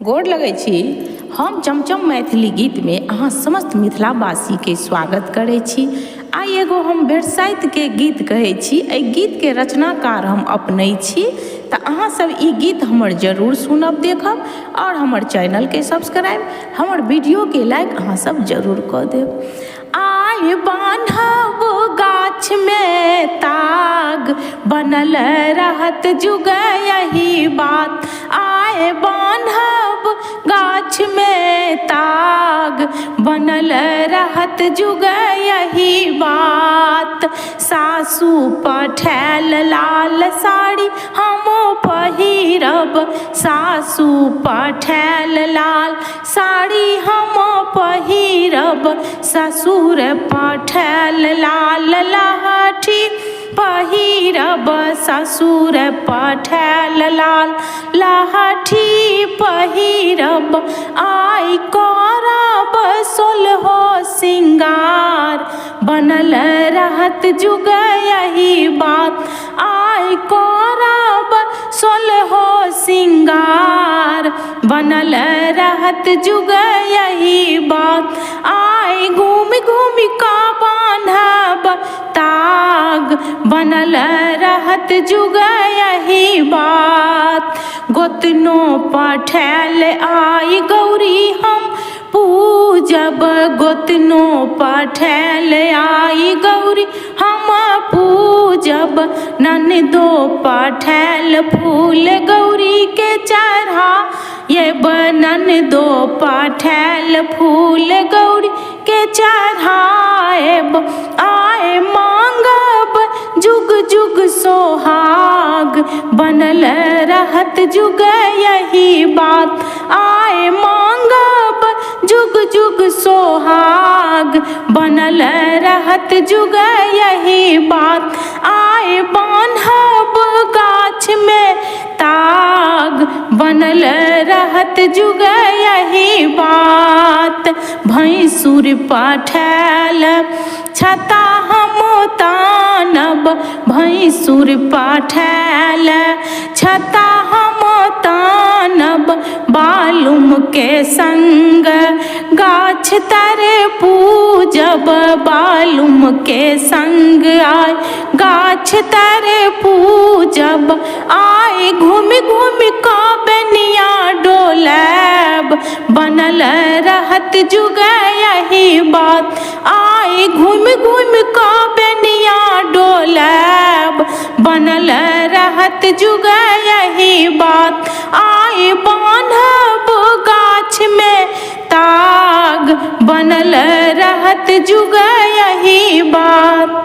गोर लगै छी। हम चमचम मैथिली गीत में अहाँ समस्त मिथिलावासी के स्वागत करै छी। आई एगो हम बरसाइत के गीत कहै छी। एहि गीत के रचनाकार हम अपने छी, तऽ अहाँ सब ई गीत हमर जरूर सुनब, देखब और हमर चैनल के सब्सक्राइब, हमर वीडियो के लाइक अहाँ सब जरूर कऽ देब। आइ बान्हब गाछ में ताग, बनल रहत जुग यही बात। आइ बान्हब गाछ में ताग, बनल रहत जुग यही बात। सासु पठायल लाल साड़ी हमो पहिरब, सासु पठायल लाल साड़ी हमो पहिरब। ससुर पठायल लाल लहठी पहिरब, ससुर पठायल लाल लहठी पहिरब। आइ करब सोलहो सिंगार, बनल रहत जुग यही बात। आइ करब सोलहो सिंगार, बनल रहत जुग यही बात। आइ घूमि घूमि कऽ बान्हब ताग, बनल रहत जुग यही बात। गोतनो पठायल आइ गौरी हम पूजब, गोतनो पठायल आइ गौरी हम पूजब। ननदो पठायल फूल गौरी के चढ़ायब, ननदो पठायल फूल गौरी के चढ़ायब। आइ मांगब जुग जुग सोहाग, बनल रहत जुग यही बात। आइ मांगब जुग जुग सोहाग, बनल रहत जुग यही बात। आइ बान्हब गाछ में ताग, बनल रहत जुग यही बात। भैंसुर पठायल छता हम तानब, भैंसुर पठायल छता हम तानब। बालुम के संग गाछ तर पूजब, बालुम के संग आइ गाछ तर पूजब। आइ घूमि घूमि कऽ बेनिया डोलब, बनल रहत जुग यही बात। आइ घूमि घूमि कऽ बेनिया डोलब, बनल रहत जुग यही बात। आइ बान्हब गाछ में ताग, बनल रहत जुग यही बात।